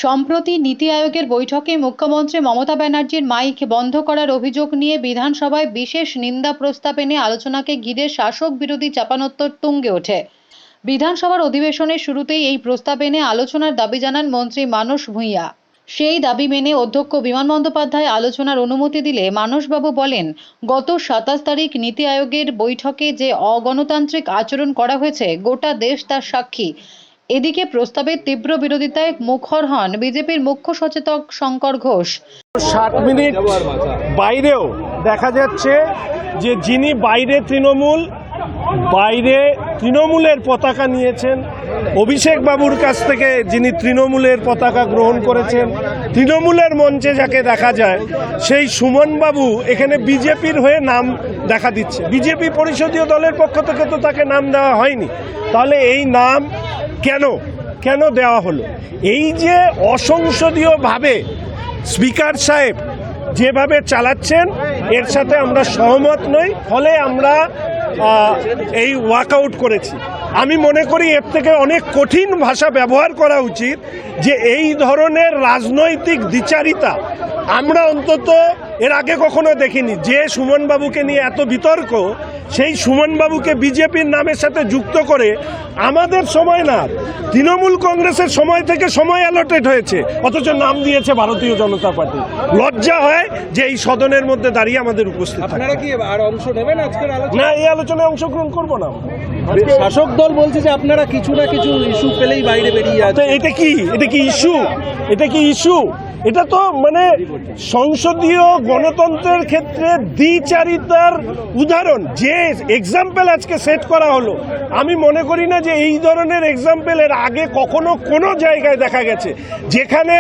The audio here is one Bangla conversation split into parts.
সম্প্রতি নীতি আয়োগের বৈঠকে মুখ্যমন্ত্রী মমতা ব্যানার্জির মাইক বন্ধ করার অভিযোগ নিয়ে বিধানসভায় বিশেষ নিন্দা প্রস্তাব এনে আলোচনাকে ঘিরে শাসক বিরোধী চাপানোত্তর তুঙ্গে ওঠে। বিধানসভার অধিবেশনের শুরুতেই এই প্রস্তাব এনে আলোচনার দাবি জানান মন্ত্রী মানস ভূঁইয়া। সেই দাবি মেনে অধ্যক্ষ বিমান বন্দ্যোপাধ্যায় আলোচনার অনুমতি দিলে মানসবাবু বলেন, গত 27 তারিখ নীতি আয়োগের বৈঠকে যে অগণতান্ত্রিক আচরণ করা হয়েছে গোটা দেশ তার সাক্ষী। এদিকে প্রস্তাবের তীব্র বিরোধিতায় মুখর হন বিজেপির মুখ্য সচেতক শঙ্কর ঘোষ। 60 মিনিট বাইরেও দেখা যাচ্ছে যে যিনি বাইরে তৃণমূলের পতাকা নিয়েছেন, অভিষেক বাবুর কাছ থেকে যিনি তৃণমূলের পতাকা গ্রহণ করেছেন, তৃণমূলের মঞ্চে যাকে দেখা যায় সেই সুমন বাবু এখানে বিজেপির হয়ে নাম দেখা দিচ্ছে। বিজেপি পরিষদীয় দলের পক্ষ থেকে তো তাকে নাম দেওয়া হয়নি। তাহলে এই নাম কেন দেওয়া হলো? এই যে অসংসদীয়ভাবে স্পিকার সাহেব যেভাবে চালাচ্ছেন এর সাথে আমরা সহমত নই, ফলে আমরা এই ওয়াকআউট করেছি। আমি মনে করি এর থেকে অনেক কঠিন ভাষা ব্যবহার করা উচিত, যে এই ধরনের রাজনৈতিক দ্বিচারিতা আমরা অন্তত এর আগে কখনো দেখিনি। যে সুমনবাবুকে নিয়ে এত বিতর্ক, সেই সুমনবাবুকে বিজেপির নামের সাথে যুক্ত করে আমাদের সময় না, তৃণমূল কংগ্রেসের সময় থেকে সময় অ্যালটেড হয়েছে, অথচ নাম দিয়েছে ভারতীয় জনতা পার্টি। লজ্জা হয় যে এই সদনের মধ্যে দাঁড়িয়ে আমাদের উপস্থিত। আপনারা কি আর অংশ নেবেন আজকের আলোচনায়? না, এই আলোচনায় অংশগ্রহণ করব না। শাসক দল বলছে যে আপনারা কিছু না কিছু ইস্যু পেলেই বাইরে বেরিয়ে যাচ্ছেন। এটা কি ইস্যু? এটা তো মানে সংসদীয় গণতন্ত্রের ক্ষেত্রে দ্বিচারিতার উদাহরণ। যে এক্সাম্পল আজকে সেট করা হলো, আমি মনে করি না যে এই ধরনের এক্সাম্পল এর আগে কখনো কোনো জায়গায় দেখা গেছে, যেখানে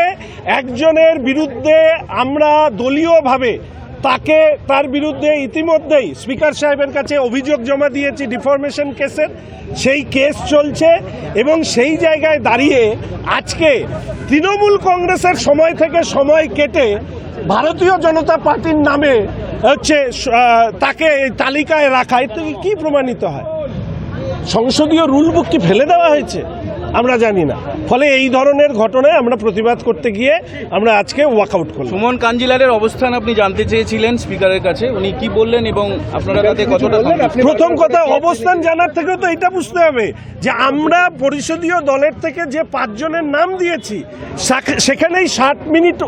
একজনের বিরুদ্ধে আমরা দলীয়ভাবে তার বিরুদ্ধে ইতিমধ্যেই স্পিকার সাহেবের কাছে অভিযোগ জমা দিয়েছি ডিফরমেশন কেসের। সেই কেস চলছে এবং সেই জায়গায় দাঁড়িয়ে আজকে তৃণমূল কংগ্রেসের সময় থেকে সময় কেটে ভারতীয় জনতা পার্টির নামে তাকে তালিকায় রাখা, এতে কি প্রমাণিত হয়? সংসদীয় রুল বুক কি ফেলে দেওয়া হয়েছে? আমরা জানি না। ফলে এই ধরনের ঘটনায় আমরা প্রতিবাদ করতে গিয়ে আমরা আজকে ওয়াকআউট করলাম। সুমন কাঞ্জিলালের অবস্থান আপনি জানতে চেয়েছিলেন স্পিকারের কাছে, উনি কি বললেন এবং আপনারা তাতে কতটা? প্রথম কথা, অবস্থান জানার থেকেও তো এটা বুঝতে হবে যে আমরা পরিষদীয় দলের থেকে যে 5 জনের নাম দিয়েছি সেখানেই 60 মিনিট,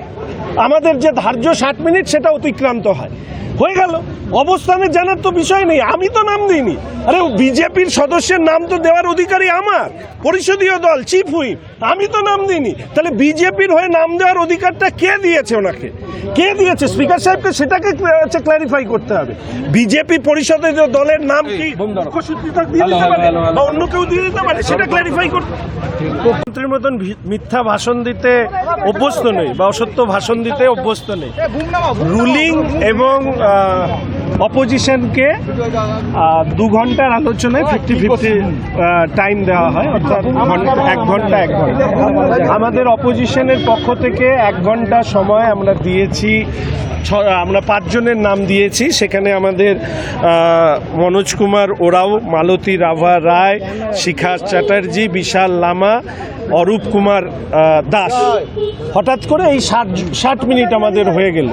আমাদের যে ধার্য 60 মিনিট সেটা অতিক্রান্ত হয়ে গেল। অবস্থানে জানার তো বিষয় নেই, আমি তো নাম দিইনি। আরে বিজেপির সদস্যের নাম তো দেওয়ার অধিকারী আমার, পরিষদীয় দল চিফ হুইপ, আমি তো নাম দিইনি। তাহলে বিজেপির হয়ে নাম দেওয়ার অধিকারটা কে দিয়েছে ওনাকে? কে দিয়েছে? স্পিকার সাহেবকে সেটাকে ক্ল্যারিফাই করতে হবে। বিজেপি পরিষদীয় দলের নাম কি বা অন্য কেউ দিয়ে দিতে পারে, সেটা ক্ল্যারিফাই করতে। মন্ত্রীর মতন মিথ্যা ভাষণ দিতে অভ্যস্ত নেই বা অসত্য ভাষণ দিতে অভ্যস্ত নেই। রুলিং এবং অপোজিশনকে 2 ঘন্টার আলোচনায় 50-50 টাইম দেওয়া হয়, অর্থাৎ 1 ঘন্টা। আমাদের অপোজিশনের পক্ষ থেকে 1 ঘন্টা সময় আমরা দিয়েছি। আমরা 5 জনের নাম দিয়েছি। সেখানে আমাদের মনোজ কুমার ওরাও, মালতী রাভা রায়, শিখা চ্যাটার্জি, বিশাল লামা, অরূপ কুমার দাস। হঠাৎ করে এই 60 মিনিট আমাদের হয়ে গেল।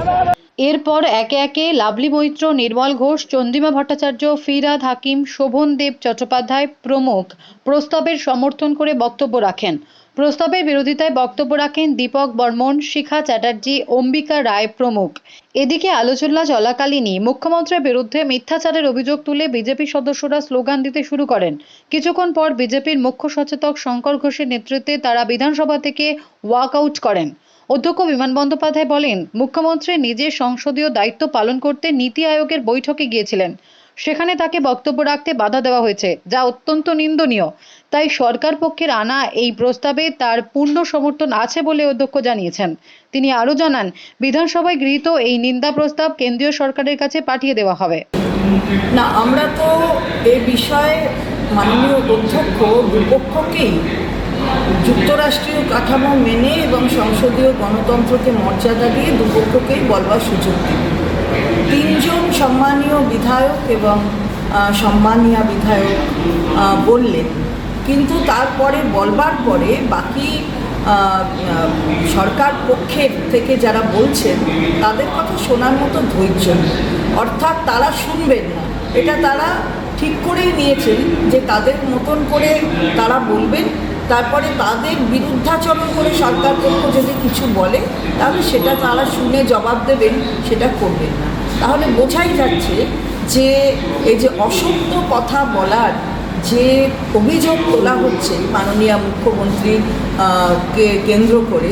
এরপর একে একে লাভলি মৈত্র, নির্মল ঘোষ, চন্দ্রিমা ভট্টাচার্য, ফিরহাদ হাকিম, শোভন দেব চট্টোপাধ্যায় প্রমুখ প্রস্তাবের সমর্থন করে বক্তব্য রাখেন। প্রস্তাবের বিরোধিতায় বক্তব্য রাখেন দীপক বর্মন, শিখা চ্যাটার্জি, অম্বিকা রায় প্রমুখ। এদিকে আলোচনা চলাকালীনই মুখ্যমন্ত্রীর বিরুদ্ধে মিথ্যাচারের অভিযোগ তুলে বিজেপি সদস্যরা স্লোগান দিতে শুরু করেন। কিছুক্ষণ পর বিজেপির মুখ্য সচেতক শঙ্কর ঘোষের নেতৃত্বে তারা বিধানসভা থেকে ওয়াকআউট করেন। অধ্যক্ষ বিমান বন্দ্যোপাধ্যায় বলেন, মুখ্যমন্ত্রী নিজের সংসদীয় দায়িত্ব পালন করতে নীতি আয়োগের বৈঠকে গিয়েছিলেন। সেখানে তাকে বক্তব্য রাখতে বাধা দেওয়া হয়েছে, যা অত্যন্ত নিন্দনীয়। তাই সরকার পক্ষের আনা এই প্রস্তাবে তার পূর্ণ সমর্থন আছে বলে অধ্যক্ষ জানিয়েছেন। তিনি আরও জানান, বিধানসভায় গৃহীত এই নিন্দা প্রস্তাব কেন্দ্রীয় সরকারের কাছে পাঠিয়ে দেওয়া হবে। না, আমরা তো এই বিষয়ে মাননীয় অধ্যক্ষ দুপক্ষকেই যুক্তরাষ্ট্রীয় কাঠামো মেনে এবং সংসদীয় গণতন্ত্রকে মর্যাদা দিয়ে দুপক্ষকেই বলবার সুযোগ দিই। 3 জন সম্মানীয় বিধায়ক এবং সম্মানীয় বিধায়ক বললেন, কিন্তু তারপরে বলবার পরে বাকি সরকার পক্ষের থেকে যারা বলছেন তাদের কথা শোনার মতো ধৈর্য নেই, অর্থাৎ তারা শুনবেন না, এটা তারা ঠিক করেই নিয়েছেন যে তাদের মতন করে তারা বলবেন, তারপরে তাদের বিরুদ্ধাচরণ করে সরকার পক্ষ যদি কিছু বলে তাহলে সেটা তারা শুনে জবাব দেবেন, সেটা করবেন না। তাহলে বোঝাই যাচ্ছে যে এই যে অসত্য কথা বলার যে অভিযোগ তোলা হচ্ছে মাননীয় মুখ্যমন্ত্রীর কে কেন্দ্র করে,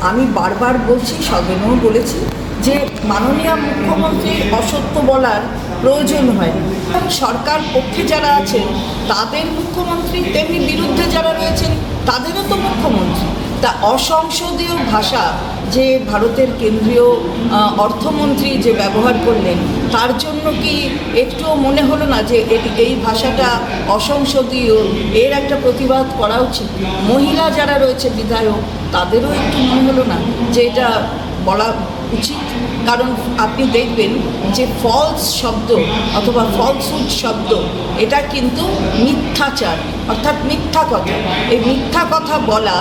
আমি বারবার বলছি, সবেনও বলেছি যে মাননীয় মুখ্যমন্ত্রীর অসত্য বলার প্রয়োজন হয় না। সরকার পক্ষে যারা আছেন তাদের মুখ্যমন্ত্রী, তেমনি বিরুদ্ধে যারা রয়েছেন তাদেরও তো মুখ্যমন্ত্রী। তা অসংসদীয় ভাষা যে ভারতের কেন্দ্রীয় অর্থমন্ত্রী যে ব্যবহার করলেন, তার জন্য কি একটুও মনে হলো না যে এই ভাষাটা অসংসদীয়, এর একটা প্রতিবাদ করা উচিত? মহিলা যারা রয়েছে বিধায়ক, তাদেরও একটু মনে হলো না যে এটা বলা উচিত? কারণ আপনি দেখবেন যে ফলস শব্দ অথবা ফলসহুড শব্দ, এটা কিন্তু মিথ্যাচার, অর্থাৎ মিথ্যা কথা। এই মিথ্যা কথা বলা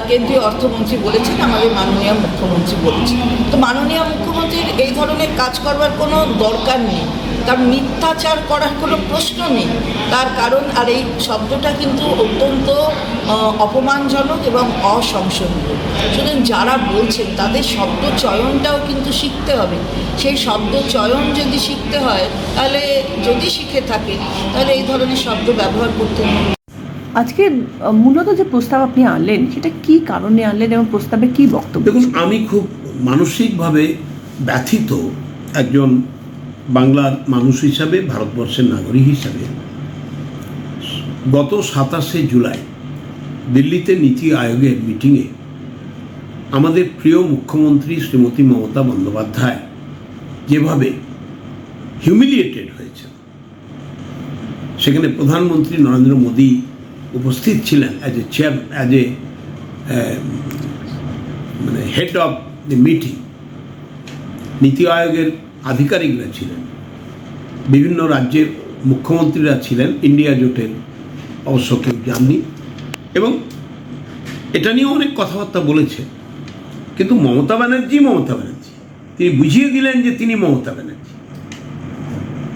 কেন্দ্রীয় অর্থমন্ত্রী বলেছেন, আমাদের মাননীয় মুখ্যমন্ত্রী বলেছেন। তো মাননীয় মুখ্যমন্ত্রীর এই ধরনের কাজ করবার কোনো দরকার নেই, কারণ মিথ্যাচার করার কোনো প্রশ্ন নেই। তার কারণ, আর এই শব্দটা কিন্তু অত্যন্ত অপমানজনক এবং অসংসদীয়। সুতরাং যারা বলছেন তাদের শব্দ চয়নটাও কিন্তু শিখতে হবে। সেই শব্দ চয়ন যদি শিখতে হয়, তাহলে যদি শিখে থাকে তাহলে এই ধরনের শব্দ ব্যবহার করতে হবে। আজকে মূলত যে প্রস্তাব আপনি আনলেন সেটা কি কারণে আনলেন এবং প্রস্তাবে কি বক্তব্য? দেখুন, আমি খুব মানসিকভাবে ব্যথিত একজন বাংলার মানুষ হিসাবে, ভারতবর্ষের নাগরিক হিসাবে। গত 27শে জুলাই দিল্লিতে নীতি আয়োগের মিটিংয়ে আমাদের প্রিয় মুখ্যমন্ত্রী শ্রীমতী মমতা বন্দ্যোপাধ্যায় যেভাবে হিউমিলিয়েটেড হয়েছেন, সেখানে প্রধানমন্ত্রী নরেন্দ্র মোদী উপস্থিত ছিলেন as a head of the meeting. নীতি আয়োগের আধিকারিকরা ছিলেন, বিভিন্ন রাজ্যের মুখ্যমন্ত্রীরা ছিলেন, ইন্ডিয়া জোটের অবশ্য কেউ যাননি, এবং এটা নিয়েও অনেক কথাবার্তা বলেছেন। কিন্তু মমতা ব্যানার্জি তিনি বুঝিয়ে দিলেন যে তিনি মমতা ব্যানার্জি।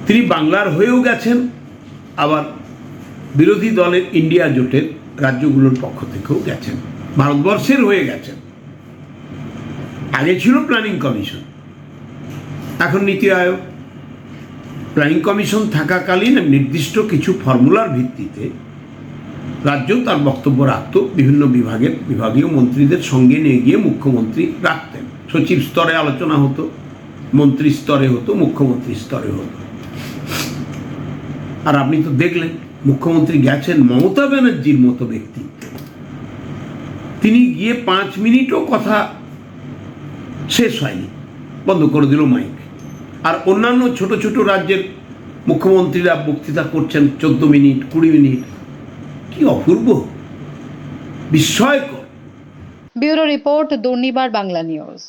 তিনি বাংলার হয়েও গেছেন, আবার বিরোধী দলের ইন্ডিয়া জোটের রাজ্যগুলোর পক্ষ থেকেও গেছেন, ভারতবর্ষের হয়ে গেছেন। আগে ছিল প্ল্যানিং কমিশন, এখন নীতি আয়োগ। প্ল্যানিং কমিশন থাকাকালীন নির্দিষ্ট কিছু ফর্মুলার ভিত্তিতে রাজ্য তার বক্তব্য রাখত, বিভিন্ন বিভাগীয় মন্ত্রীদের সঙ্গে নিয়ে গিয়ে মুখ্যমন্ত্রী রাখতেন। সচিব স্তরে আলোচনা হতো, মন্ত্রী স্তরে হতো, মুখ্যমন্ত্রী স্তরে হতো। আর আপনি তো দেখলেন, মুখ্যমন্ত্রী গেছেন, মমতা ব্যানার্জির মতো ব্যক্তিত্ব, তিনি গিয়ে 5 মিনিটও কথা শেষ হয়নি, বন্ধ করে দিল মাইক। আর অন্যান্য ছোট ছোট রাজ্যের মুখ্যমন্ত্রীরা বক্তৃতা করছেন 14 মিনিট, 20 মিনিট। কি অপূর্ব, বিস্ময়কর। Bureau report, Durnibar Bangla news.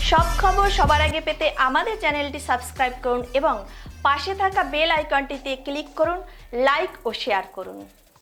সব খবর সবার আগে পেতে আমাদের চ্যানেলটি সাবস্ক্রাইব করুন এবং পাশে থাকা বেল আইকনটিতে ক্লিক করুন, লাইক ও শেয়ার করুন।